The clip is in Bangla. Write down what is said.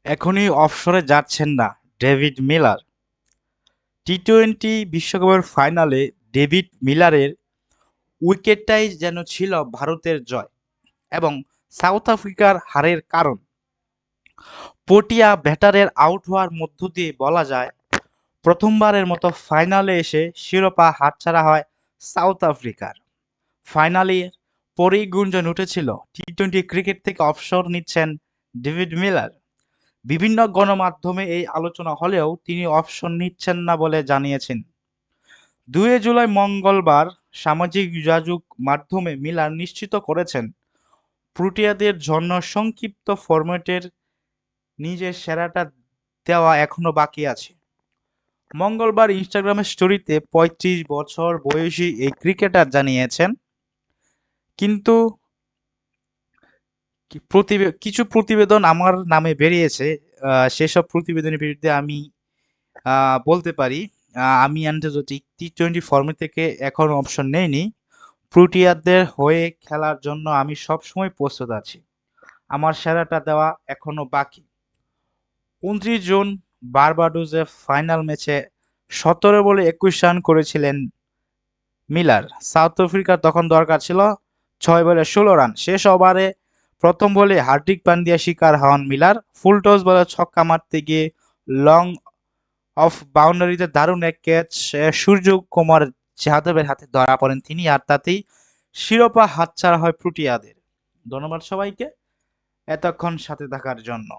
এখনই অবসরে যাচ্ছেন না ডেভিড মিলার। টি-টোয়েন্টি বিশ্বকাপের ফাইনালে ডেভিড মিলারের উইকেটটাই যেন ছিল ভারতের জয় এবং সাউথ আফ্রিকার হারের কারণ। পটিয়া ব্যাটারের আউট হওয়ার মধ্য দিয়ে বলা যায় প্রথমবারের মতো ফাইনালে এসে শিরোপা হাতছাড়া হয় সাউথ আফ্রিকার। ফাইনালের পরেই গুঞ্জন উঠেছিল টি-টোয়েন্টি ক্রিকেট থেকে অবসর নিচ্ছেন ডেভিড মিলার। বিভিন্ন গণমাধ্যমে এই আলোচনা হলেও তিনি অবসর নিচ্ছেন না বলে জানিয়েছেন। ২ জুলাই মঙ্গলবার সামাজিক যোগাযোগ মাধ্যমে মিলার নিশ্চিত করেছেন প্রোটিয়াদের জন্য সংক্ষিপ্ত ফরম্যাটের নিজের সেরাটা দেওয়া এখনো বাকি আছে। মঙ্গলবার ইনস্টাগ্রামের স্টোরিতে ৩৫ বছর বয়সী এই ক্রিকেটার জানিয়েছেন, কিন্তু কিছু প্রতিবেদন আমার নামে বেরিয়েছে। সেসব প্রতিবেদনের বিরুদ্ধে আমি বলতে পারি আমি আন্তর্জাতিক টি-টোয়েন্টি ফর্মেট থেকে এখনো অপশন নেইনি। প্রোটিয়াদের হয়ে খেলার জন্য আমি সবসময় প্রস্তুত আছি। আমার সেরাটা দেওয়া এখনো বাকি। ২৯ জুন বার্বাডোসে ফাইনাল ম্যাচে ১৭ বলে ২১ রান করেছিলেন মিলার। সাউথ আফ্রিকার তখন দরকার ছিল ৬ বলে ১৬ রান। শেষ ওভারে প্রথম বলে হার্দিক পান্ডিয়া শিকার হন মিলার। ফুল টস বলে ছক্কা মারতে গিয়ে লং অফ বাউন্ডারিতে দারুণ এক ক্যাচ সূর্যকুমার যাদবের হাতে ধরা পড়েন তিনি, আর তাতেই শিরোপা হাতছাড়া হয় প্রোটিয়াদের। ধন্যবাদ সবাইকে এতক্ষণ সাথে থাকার জন্য।